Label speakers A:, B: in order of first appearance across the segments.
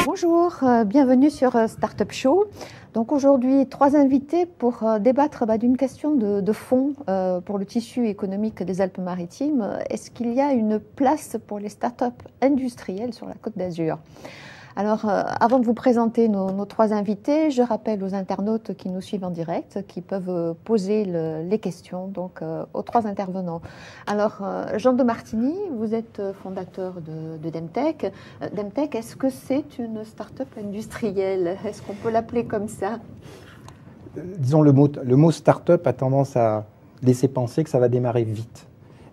A: Bonjour, bienvenue sur Startup Show. Donc aujourd'hui, 3 invités pour débattre d'une question de fond pour le tissu économique des Alpes-Maritimes. Est-ce qu'il y a une place pour les startups industrielles sur la Côte d'Azur ? Alors, avant de vous présenter nos 3 invités, je rappelle aux internautes qui nous suivent en direct, qui peuvent poser les questions donc, aux 3 intervenants. Alors, Jean de Martini, vous êtes fondateur de Demtech. Demtech, est-ce que c'est une start-up industrielle? Est-ce qu'on peut l'appeler comme ça?
B: Disons, le mot start-up a tendance à laisser penser que ça va démarrer vite.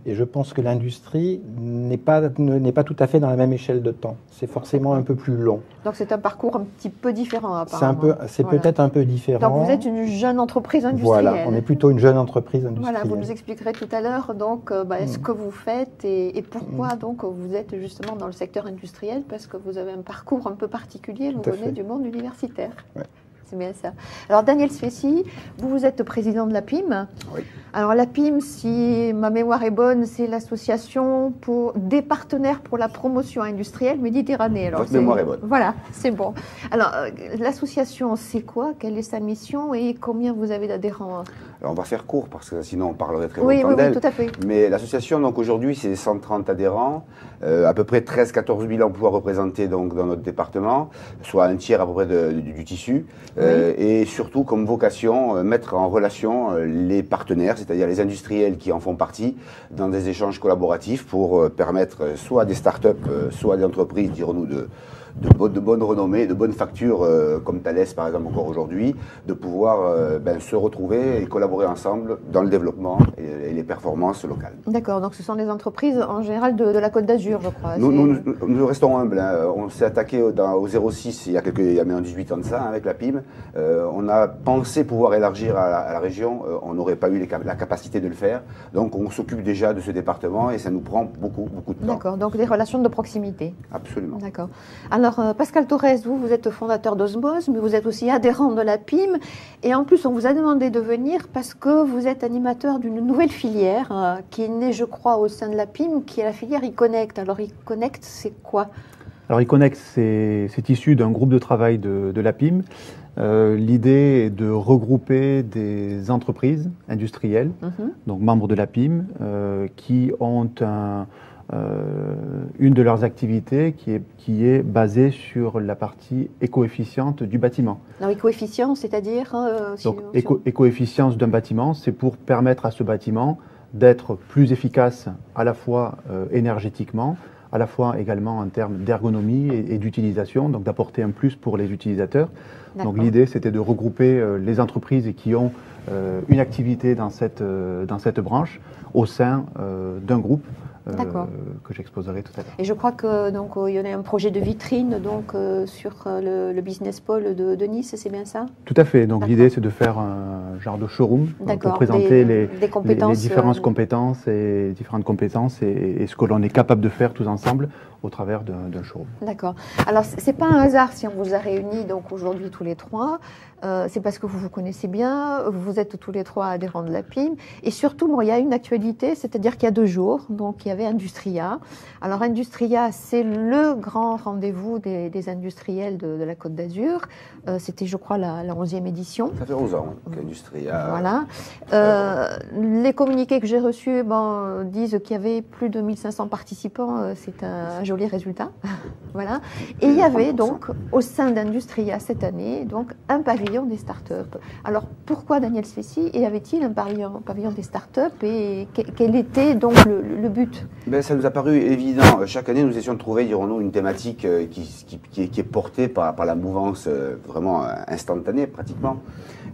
B: Et je pense que l'industrie n'est pas tout à fait dans la même échelle de temps. C'est forcément un peu plus long.
A: Donc c'est un parcours un petit peu différent apparemment.
B: C'est voilà. Peut-être un peu différent.
A: Donc vous êtes une jeune entreprise industrielle.
B: Voilà, on est plutôt une jeune entreprise industrielle.
A: Voilà, vous nous expliquerez tout à l'heure donc ce que vous faites et pourquoi donc vous êtes justement dans le secteur industriel, parce que vous avez un parcours un peu particulier, vous venez du monde universitaire. Ouais. C'est bien ça. Alors Daniel Sfessi, vous êtes président de la PIM. Oui. Alors la PIM, si ma mémoire est bonne, c'est l'association des partenaires pour la promotion industrielle méditerranée. Alors,
C: votre mémoire est bonne.
A: Voilà, c'est bon. Alors l'association, c'est quoi? Quelle est sa mission et combien vous avez d'adhérents?
C: Alors, on va faire court parce que sinon on parlerait très longtemps d'elle.
A: Oui, tout à fait.
C: Mais l'association, donc aujourd'hui, c'est 130 adhérents, à peu près 13-14 000 emplois représentés donc, dans notre département, soit un tiers à peu près du tissu. Oui. Et surtout, comme vocation, mettre en relation les partenaires, c'est-à-dire les industriels qui en font partie, dans des échanges collaboratifs pour permettre soit des startups, soit des entreprises, dirons-nous, de bonne renommée, de bonnes factures, comme Thales par exemple encore aujourd'hui, de pouvoir se retrouver et collaborer ensemble dans le développement et les performances locales.
A: D'accord, donc ce sont des entreprises en général de la Côte d'Azur, je crois.
C: Nous restons humbles. Hein. On s'est attaqué au 06 il y a maintenant 18 ans de ça, hein, avec la PIM. On a pensé pouvoir élargir à la région, on n'aurait pas eu la capacité de le faire. Donc on s'occupe déjà de ce département et ça nous prend beaucoup de temps.
A: D'accord, donc des relations de proximité.
C: Absolument.
A: D'accord. Alors Pascal Torres, vous êtes fondateur d'Osmose, mais vous êtes aussi adhérent de la PIM. Et en plus, on vous a demandé de venir parce que vous êtes animateur d'une nouvelle filière qui est née, je crois, au sein de la PIM, qui est la filière eConnect. Alors eConnect, c'est quoi?
D: Alors eConnect, c'est issu d'un groupe de travail de la PIM. L'idée est de regrouper des entreprises industrielles, donc membres de la PIM, qui ont une de leurs activités qui est basée sur la partie éco-efficiente du bâtiment.
A: Alors, éco-efficient, c'est-à-dire
D: éco-efficience d'un bâtiment, c'est pour permettre à ce bâtiment d'être plus efficace à la fois énergétiquement, à la fois également en termes d'ergonomie et d'utilisation, donc d'apporter un plus pour les utilisateurs. Donc l'idée, c'était de regrouper les entreprises qui ont une activité dans cette branche au sein d'un groupe que j'exposerai tout à l'heure.
A: Et je crois que donc il y en a un projet de vitrine donc sur le business pôle de Nice, c'est bien ça?
D: Tout à fait. Donc l'idée c'est de faire un genre de showroom pour présenter les différentes compétences et ce que l'on est capable de faire tous ensemble au travers d'un showroom.
A: D'accord. Alors c'est pas un hasard si on vous a réunis donc aujourd'hui tous les 3. C'est parce que vous vous connaissez bien, vous êtes tous les 3 adhérents de la PIM. Et surtout, bon, il y a une actualité, c'est-à-dire qu'il y a 2 jours, donc il y avait Industria. Alors Industria, c'est le grand rendez-vous des industriels de la Côte d'Azur. C'était, je crois, la 11e édition.
C: Ça fait 11 ans qu'Industria...
A: Voilà. Les communiqués que j'ai reçus disent qu'il y avait plus de 1500 participants. C'est un joli résultat. Voilà. Et il y avait donc, au sein d'Industria cette année, donc un pavillon des startups. Alors pourquoi Daniel Sfessi, et avait-il un pavillon des startups et quel était donc le but?
C: Ça nous a paru évident. Chaque année, nous essayons de trouver, dirons-nous, une thématique qui est portée par la mouvance vraiment instantanée pratiquement.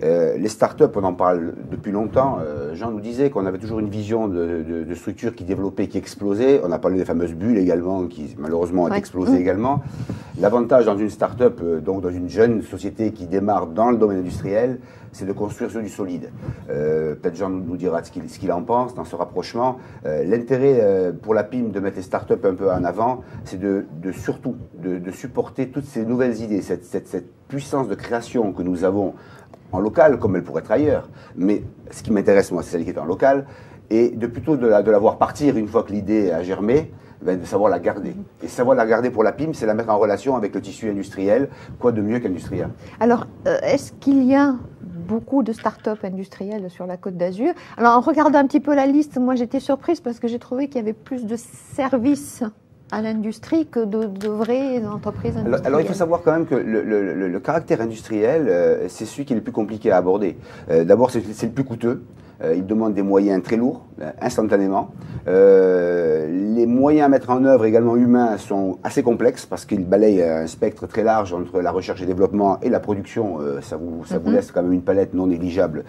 C: Les startups, on en parle depuis longtemps. Jean nous disait qu'on avait toujours une vision de structures qui développaient, qui explosaient. On a parlé des fameuses bulles également, qui malheureusement ont explosé également. L'avantage dans une startup, donc dans une jeune société qui démarre dans le domaine industriel, c'est de construire sur du solide. Peut-être Jean nous dira ce qu'il en pense dans ce rapprochement. L'intérêt pour la PIM de mettre les startups un peu en avant, c'est surtout de supporter toutes ces nouvelles idées, cette puissance de création que nous avons en local, comme elle pourrait être ailleurs. Mais ce qui m'intéresse, moi, c'est celle qui est en local, et plutôt de la voir partir une fois que l'idée a germé, de savoir la garder. Et savoir la garder pour la PIM, c'est la mettre en relation avec le tissu industriel. Quoi de mieux qu'industriel?
A: Alors, est-ce qu'il y a beaucoup de start-up industrielles sur la Côte d'Azur? Alors, en regardant un petit peu la liste, moi j'étais surprise parce que j'ai trouvé qu'il y avait plus de services à l'industrie que de vraies entreprises industrielles.
C: Alors il faut savoir quand même que le caractère industriel, c'est celui qui est le plus compliqué à aborder. D'abord, c'est le plus coûteux. Il demande des moyens très lourds, instantanément. Les moyens à mettre en œuvre, également humains, sont assez complexes parce qu'ils balayent un spectre très large entre la recherche et développement et la production. Ça vous laisse quand même une palette non négligeable,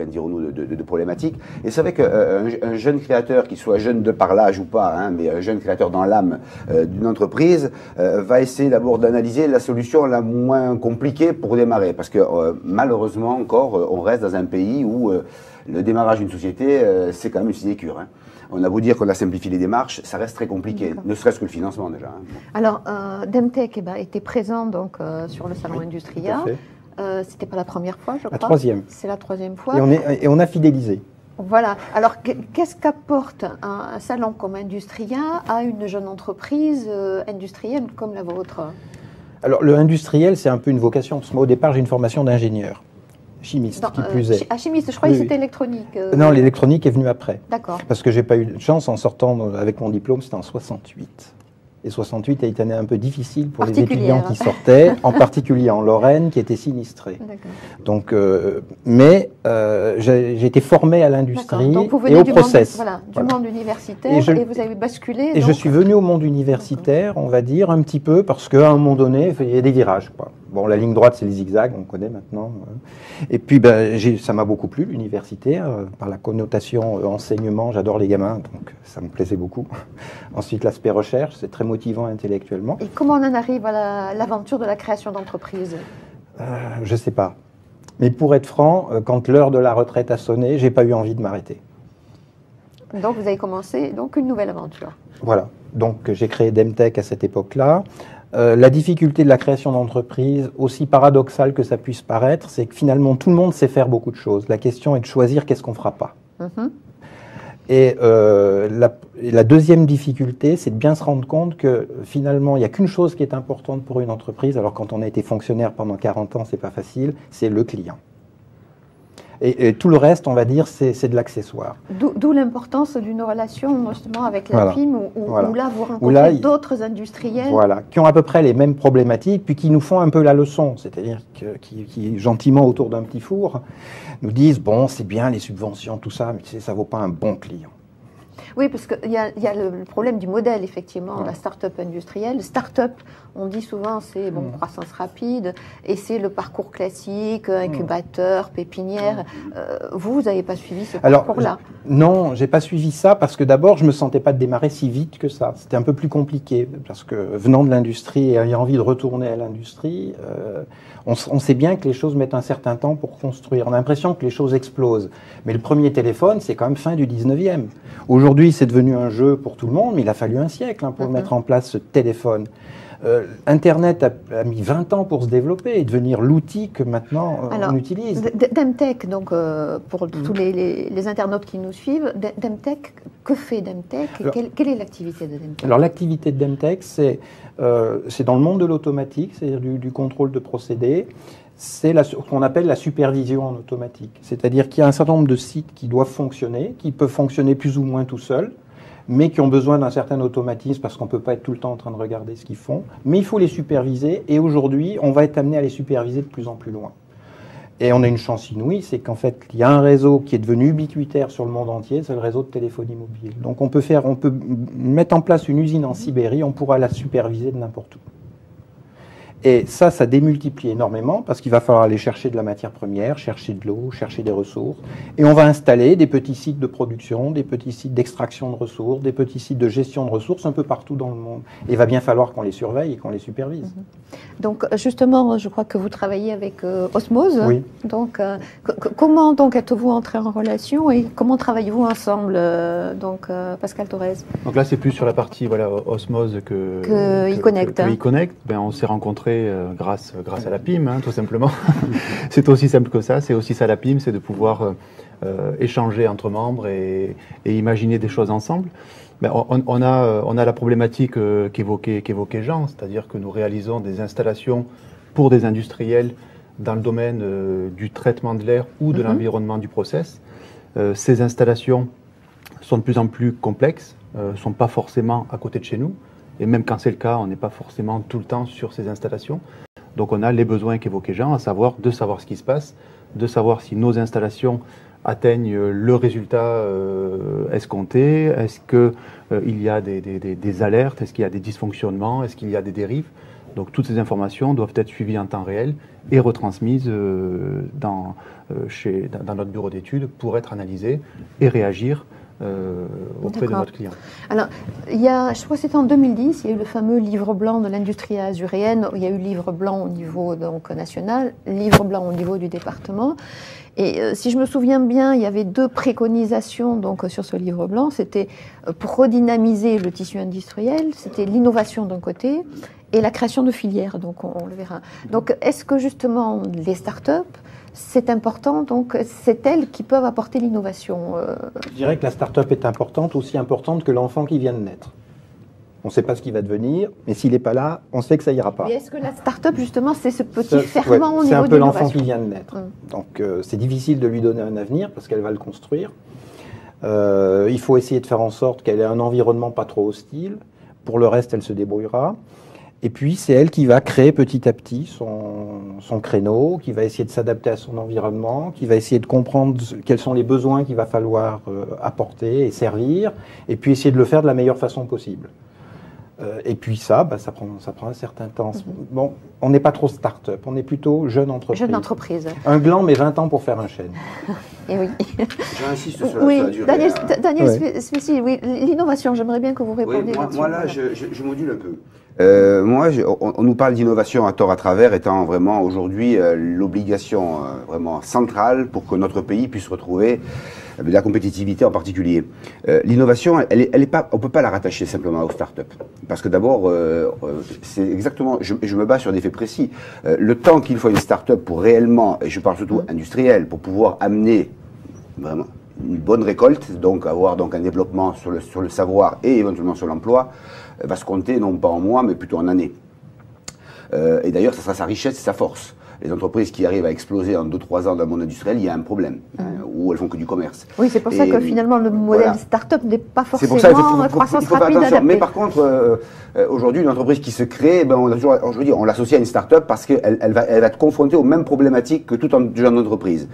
C: dirons-nous, de problématiques. Et c'est vrai qu'un jeune créateur, qu'il soit jeune de par l'âge ou pas, hein, mais un jeune créateur dans l'âme d'une entreprise, va essayer d'abord d'analyser la solution la moins compliquée pour démarrer. Parce que malheureusement encore, on reste dans un pays où le démarrage d'une société, c'est quand même une sinécure. Hein. On a beau dire qu'on a simplifié les démarches, ça reste très compliqué, ne serait-ce que le financement déjà. Hein.
A: Alors, Demtech était présent donc, sur le salon Industria. C'était pas la première fois, je crois.
B: La troisième.
A: C'est la troisième fois.
B: Et on a fidélisé.
A: Voilà. Alors, qu'est-ce qu'apporte un salon comme Industria à une jeune entreprise industrielle comme la vôtre?
B: Alors, le industriel, c'est un peu une vocation. Parce que moi, au départ, j'ai une formation d'ingénieur. Chimiste, qui plus est.
A: Chimiste, je croyais que c'était électronique.
B: Non, l'électronique est venue après.
A: D'accord.
B: Parce que j'ai pas eu de chance en sortant avec mon diplôme, c'était en 68. Et 68 a été une année un peu difficile pour les étudiants qui sortaient, en particulier en Lorraine, qui étaient sinistrés. Donc, j'ai été formé à l'industrie et au process.
A: Du monde universitaire, et vous avez basculé.
B: Et je suis venu au monde universitaire, on va dire, un petit peu, parce qu'à un moment donné, il y a des virages, quoi. Bon, la ligne droite, c'est les zigzags, on connaît maintenant. Et puis, ça m'a beaucoup plu, l'université, par la connotation enseignement. J'adore les gamins, donc ça me plaisait beaucoup. Ensuite, l'aspect recherche, c'est très motivant intellectuellement.
A: Et comment on en arrive à l'aventure de la création d'entreprise?
B: Je ne sais pas. Mais pour être franc, quand l'heure de la retraite a sonné, j'ai pas eu envie de m'arrêter.
A: Donc, vous avez commencé une nouvelle aventure.
B: Voilà. Donc, j'ai créé Demtech à cette époque-là. La difficulté de la création d'entreprise, aussi paradoxale que ça puisse paraître, c'est que finalement tout le monde sait faire beaucoup de choses. La question est de choisir qu'est-ce qu'on ne fera pas. Et la deuxième difficulté, c'est de bien se rendre compte que finalement il n'y a qu'une chose qui est importante pour une entreprise. Alors quand on a été fonctionnaire pendant 40 ans, c'est pas facile, c'est le client. Et tout le reste, on va dire, c'est de l'accessoire.
A: D'où l'importance d'une relation justement avec la PIM, où là vous rencontrez d'autres industriels.
B: Voilà, qui ont à peu près les mêmes problématiques, puis qui nous font un peu la leçon, c'est-à-dire qui gentiment autour d'un petit four nous disent, bon, c'est bien les subventions, tout ça, mais ça ne vaut pas un bon client.
A: Oui, parce qu'il y a le problème du modèle, effectivement, la start-up industrielle. Start-up, on dit souvent, c'est croissance rapide, et c'est le parcours classique, incubateur, pépinière. Vous n'avez pas suivi ce parcours-là?
B: Non, je n'ai pas suivi ça, parce que d'abord, je ne me sentais pas de démarrer si vite que ça. C'était un peu plus compliqué, parce que venant de l'industrie et ayant envie de retourner à l'industrie, on sait bien que les choses mettent un certain temps pour construire. On a l'impression que les choses explosent. Mais le premier téléphone, c'est quand même fin du 19e. Aujourd'hui, c'est devenu un jeu pour tout le monde, mais il a fallu un siècle pour mettre en place ce téléphone. Internet a mis 20 ans pour se développer et devenir l'outil que maintenant on utilise.
A: Demtech, donc pour tous les internautes qui nous suivent, Demtech, que fait Demtech? Quelle est l'activité de Demtech?
B: Alors l'activité de Demtech, c'est dans le monde de l'automatique, c'est-à-dire du contrôle de procédés. C'est ce qu'on appelle la supervision en automatique. C'est-à-dire qu'il y a un certain nombre de sites qui doivent fonctionner, qui peuvent fonctionner plus ou moins tout seuls, mais qui ont besoin d'un certain automatisme parce qu'on ne peut pas être tout le temps en train de regarder ce qu'ils font. Mais il faut les superviser et aujourd'hui, on va être amené à les superviser de plus en plus loin. Et on a une chance inouïe, c'est qu'en fait, il y a un réseau qui est devenu ubiquitaire sur le monde entier, c'est le réseau de téléphonie mobile. Donc on peut mettre en place une usine en Sibérie, on pourra la superviser de n'importe où. Et ça démultiplie énormément parce qu'il va falloir aller chercher de la matière première, chercher de l'eau, chercher des ressources. Et on va installer des petits sites de production, des petits sites d'extraction de ressources, des petits sites de gestion de ressources un peu partout dans le monde. Et il va bien falloir qu'on les surveille et qu'on les supervise.
A: Donc justement, je crois que vous travaillez avec Osmose.
B: Oui.
A: Donc comment donc êtes-vous entré en relation et comment travaillez-vous ensemble, Pascal Thorez?
D: Donc là, c'est plus sur la partie Osmose que
A: eConnect.
D: Ben, on s'est rencontrés grâce à la PIM, tout simplement. C'est aussi simple que ça. C'est aussi ça la PIM, c'est de pouvoir échanger entre membres et imaginer des choses ensemble. Ben, on a la problématique qu'évoquait Jean, c'est-à-dire que nous réalisons des installations pour des industriels dans le domaine du traitement de l'air ou de l'environnement du process. Ces installations sont de plus en plus complexes, ne sont pas forcément à côté de chez nous. Et même quand c'est le cas, on n'est pas forcément tout le temps sur ces installations. Donc on a les besoins qu'évoquait Jean, à savoir de savoir ce qui se passe, de savoir si nos installations atteignent le résultat escompté, est-ce qu'il y a des alertes, est-ce qu'il y a des dysfonctionnements, est-ce qu'il y a des dérives. Donc toutes ces informations doivent être suivies en temps réel et retransmises dans notre bureau d'études pour être analysées et réagir auprès de notre client.
A: Alors, je crois que c'était en 2010, il y a eu le fameux livre blanc de l'industrie azuréenne. Il y a eu livre blanc au niveau national, livre blanc au niveau du département. Et si je me souviens bien, il y avait 2 préconisations sur ce livre blanc. C'était pour redynamiser le tissu industriel, c'était l'innovation d'un côté et la création de filières. Donc on le verra. Donc est-ce que justement les startups, c'est important, donc c'est elles qui peuvent apporter l'innovation.
B: Je dirais que la start-up est importante, aussi importante que l'enfant qui vient de naître. On ne sait pas ce qu'il va devenir, mais s'il n'est pas là, on sait que ça ira pas.
A: Mais est-ce que la start-up, justement, c'est ce petit ferment au niveau de l'innovation?
B: C'est un peu l'enfant qui vient de naître. Donc c'est difficile de lui donner un avenir parce qu'elle va le construire. Il faut essayer de faire en sorte qu'elle ait un environnement pas trop hostile. Pour le reste, elle se débrouillera. Et puis, c'est elle qui va créer petit à petit son créneau, qui va essayer de s'adapter à son environnement, qui va essayer de comprendre quels sont les besoins qu'il va falloir apporter et servir, et puis essayer de le faire de la meilleure façon possible. Et puis ça prend un certain temps. Bon, on n'est pas trop start-up, on est plutôt jeune entreprise.
A: Jeune entreprise.
B: Un gland, mais 20 ans pour faire un chêne.
A: Et oui.
C: J'insiste sur
A: la
C: durée.
A: Daniel Spécy, oui, l'innovation, j'aimerais bien que vous répondiez là-dessus.
C: Moi, là, je module un peu. On nous parle d'innovation à tort à travers, étant vraiment aujourd'hui l'obligation vraiment centrale pour que notre pays puisse retrouver de la compétitivité en particulier. L'innovation, on ne peut pas la rattacher simplement aux startups. Parce que d'abord, c'est exactement, je me base sur des faits précis. Le temps qu'il faut à une startup pour réellement, et je parle surtout industriel, pour pouvoir amener vraiment une bonne récolte, donc avoir un développement sur le savoir et éventuellement sur l'emploi, va se compter non pas en mois, mais plutôt en années. Et d'ailleurs, ça sera sa richesse et sa force. Les entreprises qui arrivent à exploser en 2-3 ans dans le monde industriel, il y a un problème, où elles font que du commerce.
A: Oui, c'est pour ça que finalement le modèle start-up n'est pas forcément croissance rapide
C: adaptée. Mais par contre, aujourd'hui, une entreprise qui se crée, on l'associe à une start-up parce qu'elle va être confrontée aux mêmes problématiques que toute jeune entreprise.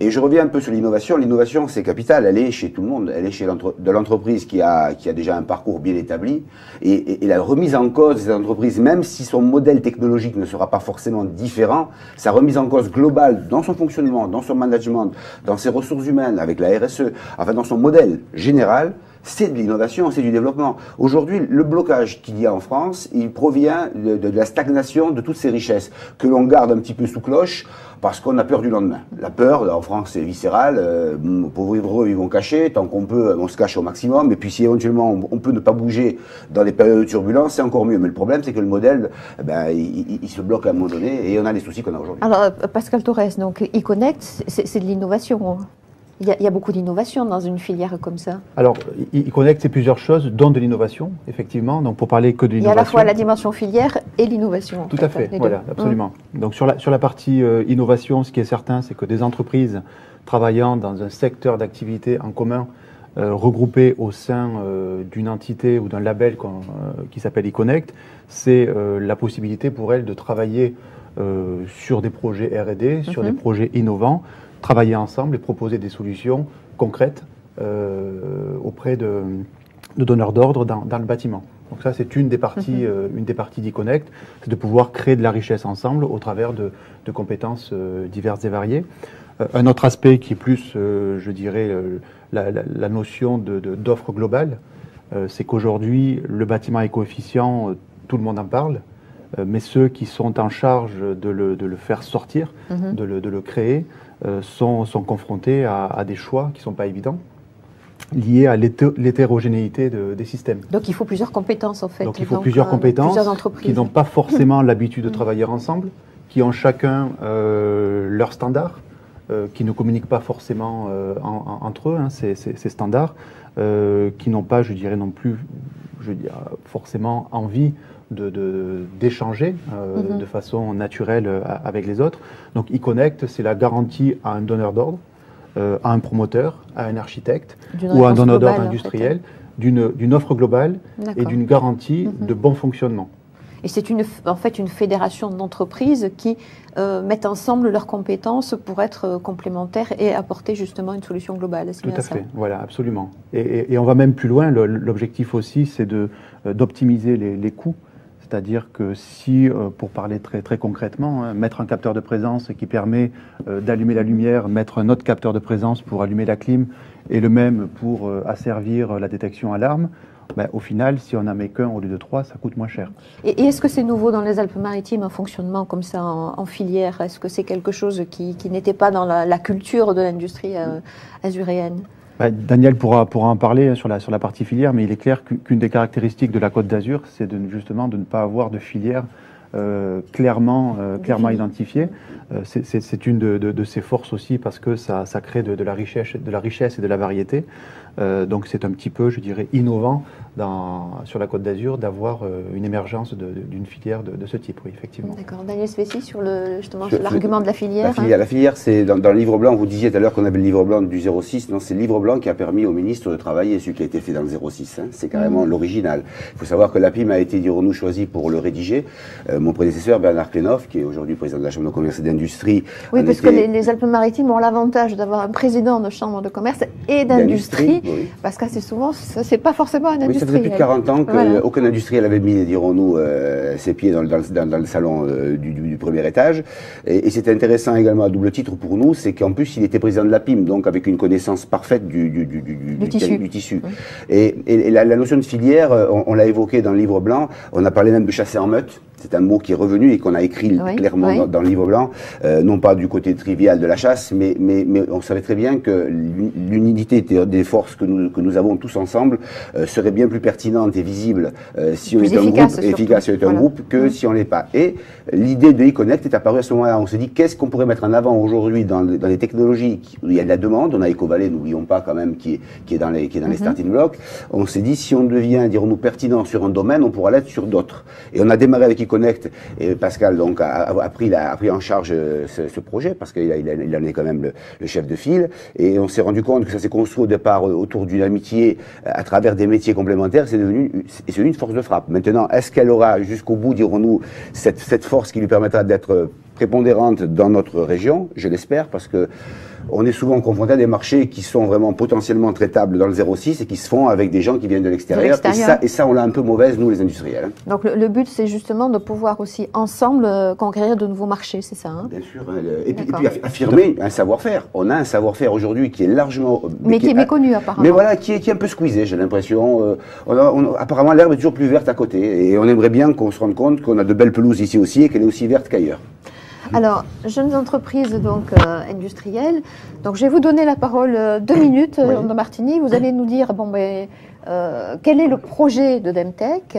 C: Et je reviens un peu sur l'innovation. L'innovation, c'est capital. Elle est chez tout le monde. Elle est chez l'entreprise qui a déjà un parcours bien établi. Et la remise en cause de cette entreprise, même si son modèle technologique ne sera pas forcément différent, sa remise en cause globale dans son fonctionnement, dans son management, dans ses ressources humaines, avec la RSE, enfin dans son modèle général, c'est de l'innovation, c'est du développement. Aujourd'hui, le blocage qu'il y a en France, il provient de la stagnation de toutes ces richesses que l'on garde un petit peu sous cloche parce qu'on a peur du lendemain. La peur, en France, c'est viscéral. Pour vivre eux, ils vont cacher. Tant qu'on peut, on se cache au maximum. Et puis, si éventuellement on peut ne pas bouger dans les périodes de turbulence, c'est encore mieux. Mais le problème, c'est que le modèle, il se bloque à un moment donné et on a les soucis qu'on a aujourd'hui.
A: Alors, Pascal Thorez, donc eConnect, c'est de l'innovation. Il y a beaucoup d'innovation dans une filière comme ça.
D: Alors, eConnect, c'est plusieurs choses, dont de l'innovation, effectivement. Donc, pour parler que de l'innovation.
A: Il y a à la fois la dimension filière et l'innovation.
D: Tout à fait, voilà, absolument. Donc, sur la partie innovation, ce qui est certain, c'est que des entreprises travaillant dans un secteur d'activité en commun, regroupées au sein d'une entité ou d'un label qui s'appelle eConnect, c'est la possibilité pour elles de travailler sur des projets R&D, sur des projets innovants, travailler ensemble et proposer des solutions concrètes auprès de donneurs d'ordre dans le bâtiment. Donc ça, c'est une des parties d'Econnect, c'est de pouvoir créer de la richesse ensemble au travers de compétences diverses et variées. Un autre aspect qui est plus, je dirais, la notion d'offre globale, c'est qu'aujourd'hui, le bâtiment éco-efficient, tout le monde en parle, mais ceux qui sont en charge de le faire sortir, de le créer, sont confrontés à des choix qui ne sont pas évidents, liés à l'hétérogénéité des systèmes.
A: Donc il faut plusieurs compétences en fait.
D: Donc il faut plusieurs compétences qui n'ont pas forcément l'habitude de travailler ensemble, qui ont chacun leurs standards, qui ne communiquent pas forcément entre eux, hein, ces standards, qui n'ont pas, je dirais non plus, forcément envie d'échanger de façon naturelle avec les autres. Donc Econnect, c'est la garantie à un donneur d'ordre, à un promoteur, à un architecte ou à un donneur d'ordre industriel d'une offre globale et d'une garantie de bon fonctionnement.
A: Et c'est en fait une fédération d'entreprises qui mettent ensemble leurs compétences pour être complémentaires et apporter justement une solution globale.
D: Tout à fait, voilà, absolument. Et on va même plus loin. L'objectif aussi, c'est d'optimiser les coûts. C'est-à-dire que si, pour parler très concrètement, hein, mettre un capteur de présence qui permet d'allumer la lumière, mettre un autre capteur de présence pour allumer la clim, et le même pour asservir la détection alarme, ben, au final, si on n'en met qu'un au lieu de 3, ça coûte moins cher.
A: Et est-ce que c'est nouveau dans les Alpes-Maritimes, un fonctionnement comme ça en filière? Est-ce que c'est quelque chose qui n'était pas dans la culture de l'industrie azuréenne?
D: Daniel pourra en parler sur la partie filière, mais il est clair qu'une des caractéristiques de la Côte d'Azur, c'est justement de ne pas avoir de filière clairement identifiée. C'est une de ses forces aussi parce que ça crée de la richesse et de la variété. Donc c'est un petit peu, je dirais, innovant sur la Côte d'Azur d'avoir une émergence d'une filière de ce type, oui, effectivement.
A: D'accord. Daniel Spessy, sur l'argument de la filière.
C: La filière, c'est dans le livre blanc, vous disiez tout à l'heure qu'on avait le livre blanc du 06, non, c'est le livre blanc qui a permis au ministre de travailler, celui qui a été fait dans le 06, hein, c'est carrément l'original. Il faut savoir que l'APIM a été, dirons-nous, choisi pour le rédiger. Mon prédécesseur, Bernard Klenhoff, qui est aujourd'hui président de la Chambre de commerce et d'industrie.
A: Oui, parce que les Alpes-Maritimes ont l'avantage d'avoir un président de Chambre de commerce et d'industrie, oui. Parce qu'assez souvent, c'est pas forcément un industriel.
C: Oui, ça faisait plus de 40 ans qu'aucun industriel avait mis, dirons-nous, ses pieds dans le salon du premier étage. Et c'était intéressant également à double titre pour nous, c'est qu'en plus, il était président de l'APIM, donc avec une connaissance parfaite du tissu. Oui. Et la notion de filière, on l'a évoqué dans le livre blanc, on a parlé même de chasser en meute. C'est un mot qui est revenu et qu'on a écrit clairement dans le livre blanc, non pas du côté trivial de la chasse, mais on savait très bien que l'unité des forces que nous avons tous ensemble serait bien plus pertinente et visible si on était un groupe, efficace si on était un groupe, que si on l'est pas. Et l'idée de Econnect est apparue à ce moment-là. On s'est dit, qu'est-ce qu'on pourrait mettre en avant aujourd'hui dans les technologies où il y a de la demande. On a EcoValley, n'oublions pas quand même, qui est dans les starting blocks. On s'est dit, si on devient, dirons-nous, pertinent sur un domaine, on pourra l'être sur d'autres. Et on a démarré avec Econnect, et Pascal donc a pris en charge ce projet parce qu'il en est quand même le chef de file, et on s'est rendu compte que ça s'est construit au départ autour d'une amitié à travers des métiers complémentaires. C'est devenu une force de frappe. Maintenant, est-ce qu'elle aura jusqu'au bout, dirons-nous, cette force qui lui permettra d'être prépondérante dans notre région? Je l'espère, parce que on est souvent confronté à des marchés qui sont vraiment potentiellement traitables dans le 06 et qui se font avec des gens qui viennent de l'extérieur. Et ça, on l'a un peu mauvaise, nous, les industriels.
A: Donc, le but, c'est justement de pouvoir aussi, ensemble, conquérir de nouveaux marchés, c'est ça, hein?
C: Bien sûr. Et puis affirmer un savoir-faire. On a un savoir-faire aujourd'hui qui est largement...
A: Mais qui est méconnu, apparemment.
C: Mais voilà, qui est un peu squeezé, j'ai l'impression. Apparemment, l'herbe est toujours plus verte à côté. Et on aimerait bien qu'on se rende compte qu'on a de belles pelouses ici aussi et qu'elle est aussi verte qu'ailleurs.
A: Alors, jeunes entreprises donc industrielles. Donc, je vais vous donner la parole 2 minutes, de Martini. Vous allez nous dire, quel est le projet de Demtech,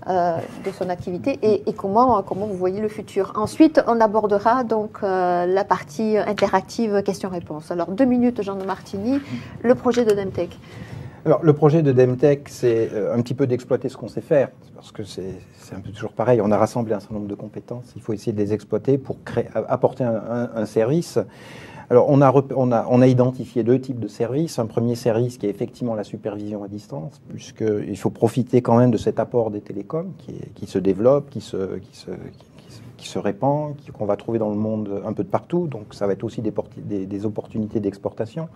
A: de son activité, et comment vous voyez le futur. Ensuite, on abordera donc la partie interactive questions-réponses. Alors, 2 minutes, Jean de Martini, le projet de Demtech.
B: Alors, le projet de Demtech, c'est un petit peu d'exploiter ce qu'on sait faire, parce que c'est un peu toujours pareil. On a rassemblé un certain nombre de compétences, il faut essayer de les exploiter pour apporter un service. Alors, on a identifié 2 types de services. Un premier service qui est effectivement la supervision à distance, puisqu'il faut profiter quand même de cet apport des télécoms qui se développe, qui qui se répand, qu'on va trouver dans le monde un peu de partout. Donc ça va être aussi des opportunités d'exportation.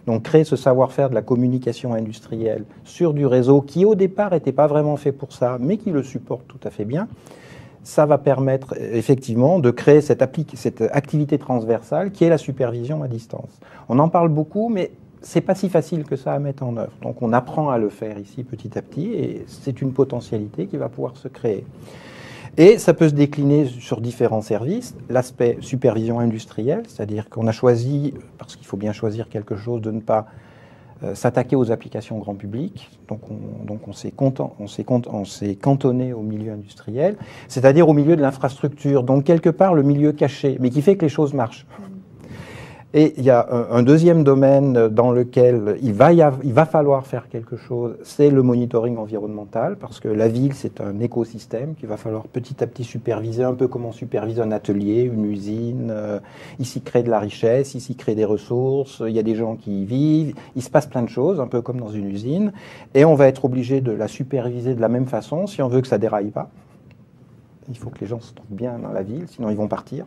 B: Donc créer ce savoir-faire de la communication industrielle sur du réseau qui au départ n'était pas vraiment fait pour ça, mais qui le supporte tout à fait bien, ça va permettre effectivement de créer cette activité transversale qui est la supervision à distance. On en parle beaucoup, mais c'est pas si facile que ça à mettre en œuvre. Donc on apprend à le faire ici petit à petit et c'est une potentialité qui va pouvoir se créer. Et ça peut se décliner sur différents services. L'aspect supervision industrielle, c'est-à-dire qu'on a choisi, parce qu'il faut bien choisir quelque chose, de ne pas s'attaquer aux applications grand public. Donc on s'est cantonné au milieu industriel, c'est-à-dire au milieu de l'infrastructure, donc quelque part le milieu caché, mais qui fait que les choses marchent. Et il y a un deuxième domaine dans lequel il va falloir faire quelque chose, c'est le monitoring environnemental, parce que la ville, c'est un écosystème qu'il va falloir petit à petit superviser, un peu comme on supervise un atelier, une usine. Ici, créer de la richesse, ici, créer des ressources, il y a des gens qui y vivent, il se passe plein de choses, un peu comme dans une usine, et on va être obligé de la superviser de la même façon si on veut que ça déraille pas. Il faut que les gens se trouvent bien dans la ville, sinon ils vont partir.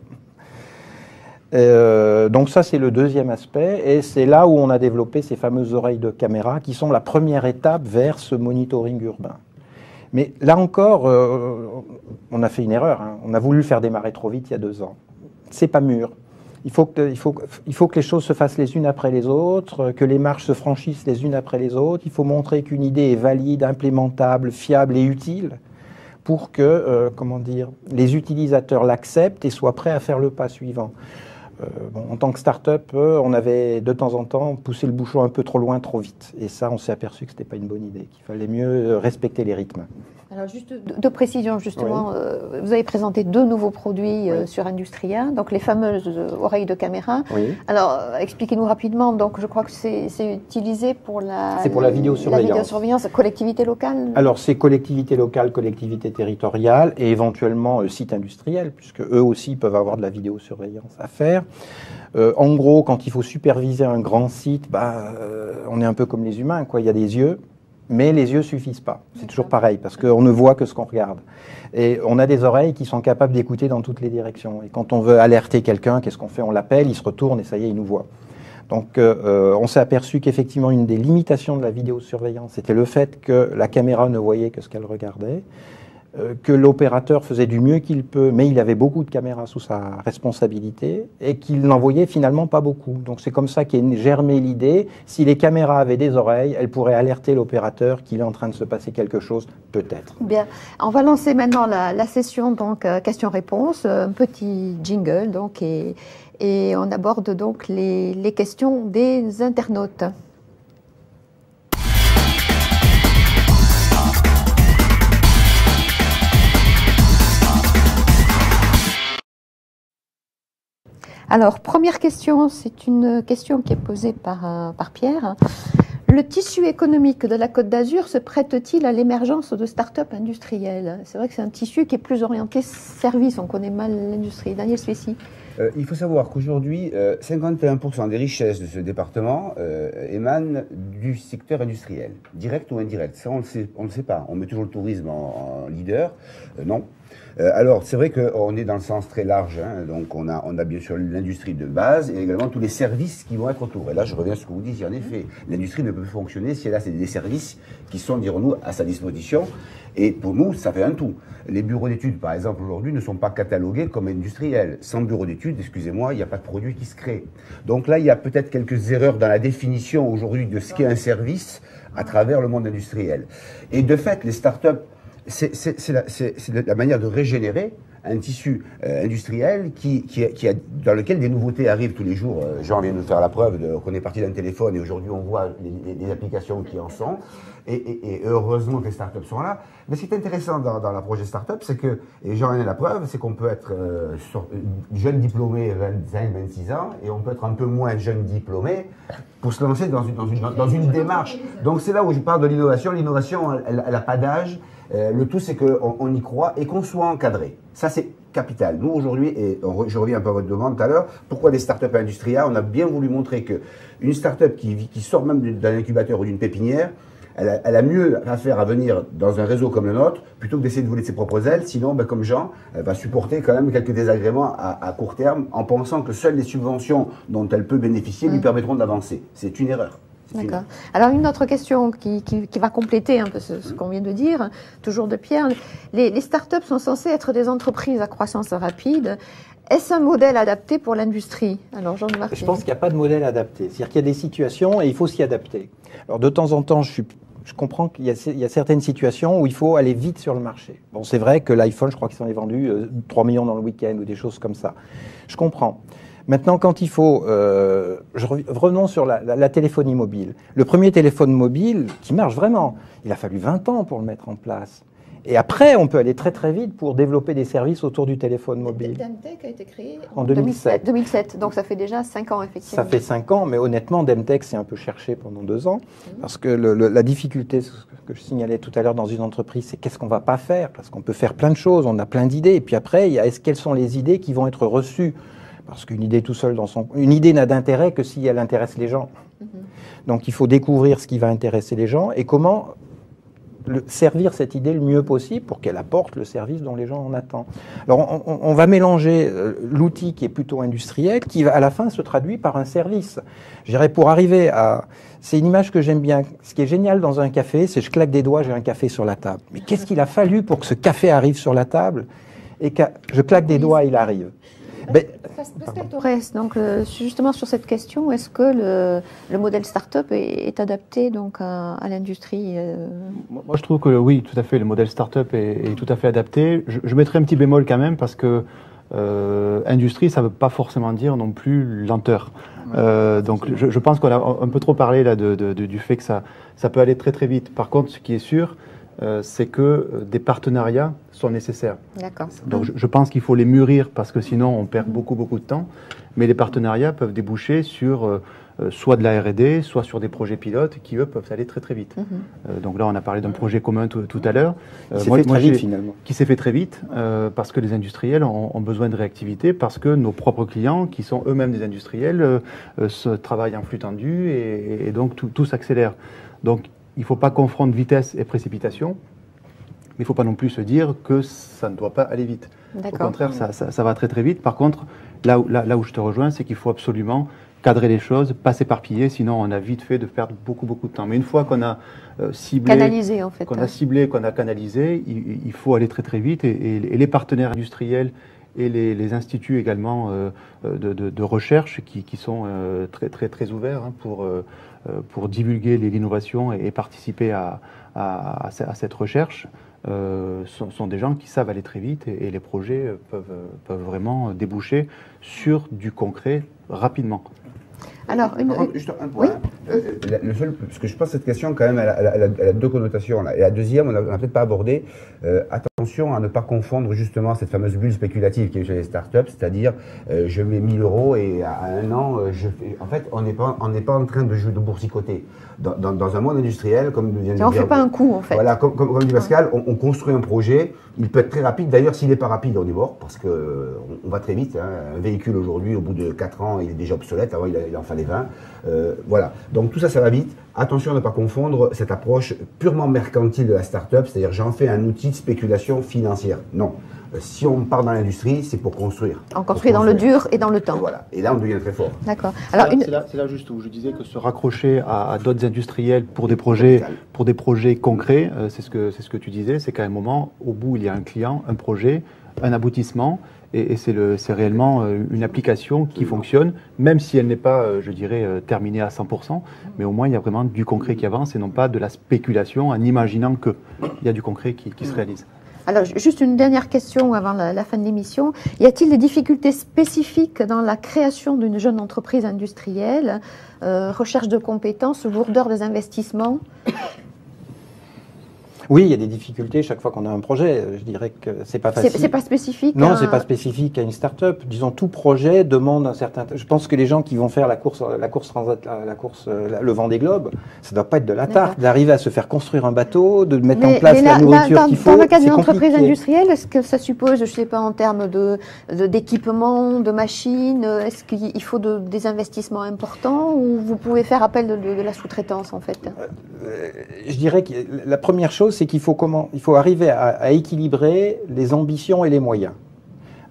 B: Donc ça, c'est le deuxième aspect, et c'est là où on a développé ces fameuses oreilles de caméra qui sont la première étape vers ce monitoring urbain. Mais là encore, on a fait une erreur, hein. On a voulu faire démarrer trop vite il y a 2 ans. C'est pas mûr. Il faut que les choses se fassent les unes après les autres, que les marches se franchissent les unes après les autres. Il faut montrer qu'une idée est valide, implémentable, fiable et utile pour que, les utilisateurs l'acceptent et soient prêts à faire le pas suivant. En tant que start-up, on avait de temps en temps poussé le bouchon un peu trop loin, trop vite. Et ça, on s'est aperçu que ce n'était pas une bonne idée, qu'il fallait mieux respecter les rythmes.
A: Alors, juste deux précisions, justement. Oui. Vous avez présenté 2 nouveaux produits sur Industria, donc les fameuses oreilles de caméra. Oui. Alors, expliquez-nous rapidement. Donc, je crois que c'est utilisé pour la vidéosurveillance. La vidéosurveillance, collectivité locale.
B: Alors, c'est collectivité locale, collectivité territoriale et éventuellement site industriel, puisque eux aussi peuvent avoir de la vidéosurveillance à faire. En gros, quand il faut superviser un grand site, on est un peu comme les humains, quoi. Il y a des yeux. Mais les yeux suffisent pas. C'est toujours pareil, parce qu'on ne voit que ce qu'on regarde. Et on a des oreilles qui sont capables d'écouter dans toutes les directions. Et quand on veut alerter quelqu'un, qu'est-ce qu'on fait? On l'appelle, il se retourne et ça y est, il nous voit. Donc on s'est aperçu qu'effectivement, une des limitations de la vidéosurveillance, c'était le fait que la caméra ne voyait que ce qu'elle regardait, que l'opérateur faisait du mieux qu'il peut, mais il avait beaucoup de caméras sous sa responsabilité et qu'il n'en voyait finalement pas beaucoup. Donc c'est comme ça qu'est germée l'idée, si les caméras avaient des oreilles, elles pourraient alerter l'opérateur qu'il est en train de se passer quelque chose, peut-être.
A: Bien, on va lancer maintenant la session donc questions-réponses, un petit jingle donc et on aborde donc les questions des internautes. Alors, première question, c'est une question qui est posée par Pierre. Le tissu économique de la Côte d'Azur se prête-t-il à l'émergence de start-up industrielles? C'est vrai que c'est un tissu qui est plus orienté service, on connaît mal l'industrie. Daniel Spécy.
C: Il faut savoir qu'aujourd'hui, 51% des richesses de ce département émanent du secteur industriel, direct ou indirect. Ça, on ne le sait pas. On met toujours le tourisme en leader. Non. Alors, c'est vrai qu'on est dans le sens très large, hein, donc on a bien sûr l'industrie de base et également tous les services qui vont être autour. Et là, je reviens à ce que vous disiez, en effet, l'industrie ne peut fonctionner si elle a des services qui sont, dirons-nous, à sa disposition. Et pour nous, ça fait un tout. Les bureaux d'études, par exemple, aujourd'hui, ne sont pas catalogués comme industriels. Sans bureau d'études, excusez-moi, il n'y a pas de produit qui se crée. Donc là, il y a peut-être quelques erreurs dans la définition aujourd'hui de ce qu'est un service à travers le monde industriel. Et de fait, les startups, c'est la manière de régénérer un tissu industriel dans lequel des nouveautés arrivent tous les jours. Jean vient de nous faire la preuve qu'on est parti d'un téléphone et aujourd'hui on voit les applications qui en sont. Et heureusement que les startups sont là. Mais ce qui est intéressant dans la projet startup, c'est que, et Jean en est la preuve, c'est qu'on peut être jeune diplômé 25-26 ans et on peut être un peu moins jeune diplômé pour se lancer dans une démarche. Donc c'est là où je parle de l'innovation. L'innovation, elle n'a pas d'âge. Le tout, c'est qu'on y croit et qu'on soit encadré. Ça, c'est capital. Nous, aujourd'hui, et je reviens un peu à votre demande tout à l'heure, pourquoi des startups industrielles? On a bien voulu montrer qu'une startup qui sort même d'un incubateur ou d'une pépinière elle a mieux à faire à venir dans un réseau comme le nôtre, plutôt que d'essayer de voler de ses propres ailes. Sinon, ben, comme Jean, elle va supporter quand même quelques désagréments à court terme, en pensant que seules les subventions dont elle peut bénéficier lui permettront d'avancer. C'est une erreur.
A: D'accord. Alors une autre question qui va compléter un peu ce qu'on vient de dire, toujours de Pierre. Les startups sont censées être des entreprises à croissance rapide. Est-ce un modèle adapté pour l'industrie? Alors Jean-Marc.
B: Je pense qu'il n'y a pas de modèle adapté. C'est-à-dire qu'il y a des situations et il faut s'y adapter. Alors de temps en temps, je comprends qu'il y a certaines situations où il faut aller vite sur le marché. Bon, c'est vrai que l'iPhone, je crois qu'il s'en est vendu 3 millions dans le week-end ou des choses comme ça. Je comprends. Maintenant, quand il faut... revenons sur la téléphonie mobile. Le premier téléphone mobile qui marche vraiment, il a fallu 20 ans pour le mettre en place. Et après, on peut aller très très vite pour développer des services autour du téléphone mobile.
A: Demtech a été créé
B: en 2007.
A: Donc ça fait déjà 5 ans, effectivement.
B: Ça fait 5 ans, mais honnêtement, Demtech s'est un peu cherché pendant 2 ans. Parce que la difficulté, ce que je signalais tout à l'heure dans une entreprise, c'est qu'est-ce qu'on ne va pas faire? Parce qu'on peut faire plein de choses, on a plein d'idées. Et puis après, quelles sont les idées qui vont être reçues? Parce qu'une idée tout seul une idée n'a d'intérêt que si elle intéresse les gens. Donc il faut découvrir ce qui va intéresser les gens et comment servir cette idée le mieux possible pour qu'elle apporte le service dont les gens en attendent. Alors on va mélanger l'outil qui est plutôt industriel, qui à la fin se traduit par un service. Je dirais pour arriver à... C'est une image que j'aime bien. Ce qui est génial dans un café, c'est je claque des doigts, j'ai un café sur la table. Mais qu'est-ce qu'il a fallu pour que ce café arrive sur la table et que je claque des doigts, il arrive.
A: Pascal Torres, donc justement sur cette question, est-ce que le modèle start-up est adapté donc à l'industrie?
D: Moi, je trouve que oui, tout à fait, le modèle start-up est tout à fait adapté. Je mettrai un petit bémol quand même parce que industrie, ça ne veut pas forcément dire non plus lenteur. Donc je pense qu'on a un peu trop parlé là du fait que ça peut aller très très vite. Par contre, ce qui est sûr, c'est que des partenariats sont nécessaires.
A: D'accord.
D: Donc je pense qu'il faut les mûrir parce que sinon on perd beaucoup de temps. Mais les partenariats peuvent déboucher sur soit de la R&D, soit sur des projets pilotes qui eux peuvent aller très très vite. Donc là on a parlé d'un projet commun tout à l'heure.
B: Qui s'est fait très vite finalement.
D: Qui s'est fait très vite parce que les industriels ont besoin de réactivité, parce que nos propres clients, qui sont eux-mêmes des industriels, travaillent en flux tendu et donc tout s'accélère. Donc il ne faut pas confondre vitesse et précipitation, mais il ne faut pas non plus se dire que ça ne doit pas aller vite. Au contraire, ça va très très vite. Par contre, là où je te rejoins, c'est qu'il faut absolument cadrer les choses, pas s'éparpiller, sinon on a vite fait de perdre beaucoup de temps. Mais une fois qu'on a ciblé,
A: canalisé en fait,
D: qu'on a canalisé, il faut aller très très vite et les partenaires industriels et les instituts également de recherche qui sont très ouverts pour divulguer l'innovation et participer à cette recherche, sont des gens qui savent aller très vite et les projets peuvent vraiment déboucher sur du concret rapidement.
A: Alors,
C: juste un point. Oui, parce que je pense que cette question, quand même, elle a deux connotations. Là. Et la deuxième, on n'a peut-être pas abordé. Attention à ne pas confondre justement cette fameuse bulle spéculative qui est chez les startups, c'est-à-dire je mets 1000 € et à un an, en fait, on n'est pas en train de jouer de boursicoter. Dans un monde industriel, comme vient de dire...
A: On ne fait pas un coup, en fait.
C: Voilà, comme dit Pascal, on construit un projet. Il peut être très rapide. D'ailleurs, s'il n'est pas rapide, on est mort, parce qu'on va très vite. Hein. Un véhicule aujourd'hui, au bout de 4 ans, il est déjà obsolète. Avant, il en fallait 20. Voilà. Donc tout ça, ça va vite. Attention à ne pas confondre cette approche purement mercantile de la start-up, c'est-à-dire j'en fais un outil de spéculation financière. Non. Si on part dans l'industrie, c'est pour construire.
A: On construit dans le dur et dans le temps.
C: Et voilà. Et là, on devient très fort.
A: D'accord.
D: C'est là juste où je disais que se raccrocher à d'autres industriels pour des projets concrets, c'est ce que tu disais, c'est qu'à un moment, au bout, il y a un client, un projet, un aboutissement, et c'est réellement une application qui fonctionne, même si elle n'est pas, je dirais, terminée à 100%, mais au moins il y a vraiment du concret qui avance et non pas de la spéculation en imaginant qu'il y a du concret qui se réalise.
A: Alors, juste une dernière question avant la fin de l'émission. Y a-t-il des difficultés spécifiques dans la création d'une jeune entreprise industrielle, recherche de compétences, lourdeur des investissements?
B: Oui, il y a des difficultés chaque fois qu'on a un projet. Je dirais que c'est pas facile.
A: C'est pas spécifique.
B: Non, c'est pas spécifique à une start-up. Disons, tout projet demande un certain. Je pense que les gens qui vont faire le Vendée Globe, ça doit pas être de la tarte d'arriver à se faire construire un bateau, de mettre en place la nourriture qu'il faut.
A: Dans le cadre d'une entreprise industrielle, est-ce que ça suppose, je sais pas, en termes d'équipement, de machines, est-ce qu'il faut des investissements importants ou vous pouvez faire appel de la sous-traitance en fait?
B: Je dirais que la première chose, c'est qu'il faut arriver à équilibrer les ambitions et les moyens.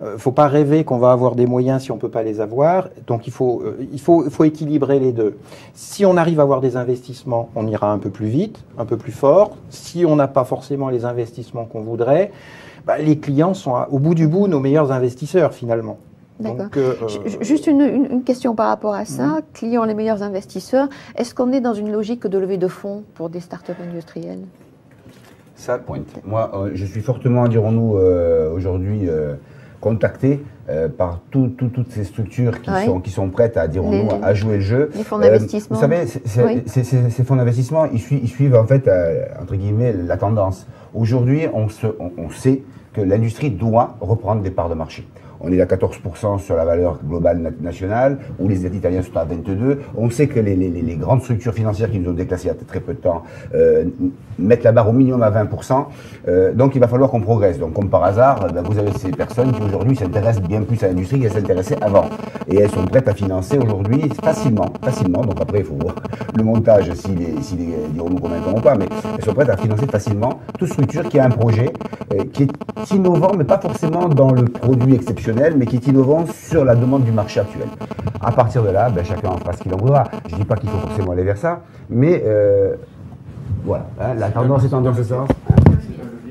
B: Il ne faut pas rêver qu'on va avoir des moyens si on ne peut pas les avoir. Donc il faut équilibrer les deux. Si on arrive à avoir des investissements, on ira un peu plus vite, un peu plus fort. Si on n'a pas forcément les investissements qu'on voudrait, les clients sont au bout du bout nos meilleurs investisseurs finalement.
A: D'accord. Juste une question par rapport à ça. Clients, les meilleurs investisseurs. Est-ce qu'on est dans une logique de levée de fonds pour des startups industrielles?
C: Ça pointe. Moi, je suis fortement, dirons-nous, aujourd'hui contacté par toutes ces structures qui sont prêtes à, dirons-nous, à jouer le jeu.
A: Les fonds d'investissement.
C: Vous savez, ces fonds d'investissement, ils suivent en fait, entre guillemets, la tendance. Aujourd'hui, on sait que l'industrie doit reprendre des parts de marché. On est à 14% sur la valeur globale nationale, où les Italiens sont à 22%. On sait que les grandes structures financières qui nous ont déclassés il y a très peu de temps mettent la barre au minimum à 20%. Donc il va falloir qu'on progresse. Donc comme par hasard, vous avez ces personnes qui aujourd'hui s'intéressent bien plus à l'industrie qu'elles s'intéressaient avant. Et elles sont prêtes à financer aujourd'hui facilement. Donc après, il faut voir le montage, s'il est dirons-nous convaincant ou pas, mais elles sont prêtes à financer facilement toute structure qui a un projet qui est innovant, mais pas forcément dans le produit exceptionnel, mais qui est innovant sur la demande du marché actuel. À partir de là, chacun en fera ce qu'il en voudra. Je ne dis pas qu'il faut forcément aller vers ça, mais voilà, la tendance étant dans ce sens.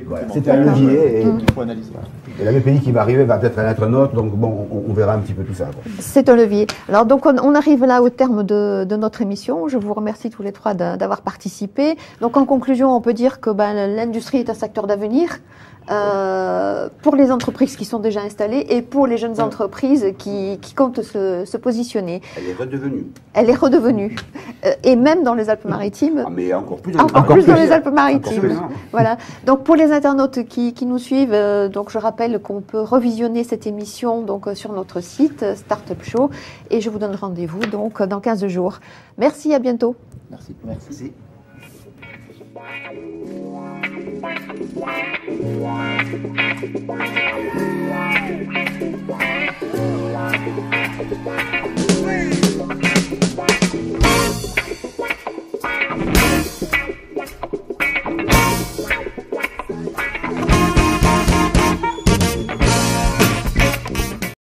C: Voilà, c'est un levier et la BPI qui va arriver va peut-être en être un autre, donc bon, on verra un petit peu tout ça.
A: C'est un levier. Alors donc on arrive là au terme de notre émission. Je vous remercie tous les trois d'avoir participé. Donc en conclusion, on peut dire que l'industrie est un secteur d'avenir. Pour les entreprises qui sont déjà installées et pour les jeunes entreprises qui comptent se positionner.
C: Elle est redevenue.
A: Et même dans les Alpes-Maritimes.
C: Mais encore plus
A: dans les Alpes-Maritimes. Voilà. Donc pour les internautes qui nous suivent, donc je rappelle qu'on peut revisionner cette émission donc sur notre site Startup Show et je vous donne rendez-vous donc dans 15 jours. Merci, à bientôt.
C: Merci. Merci.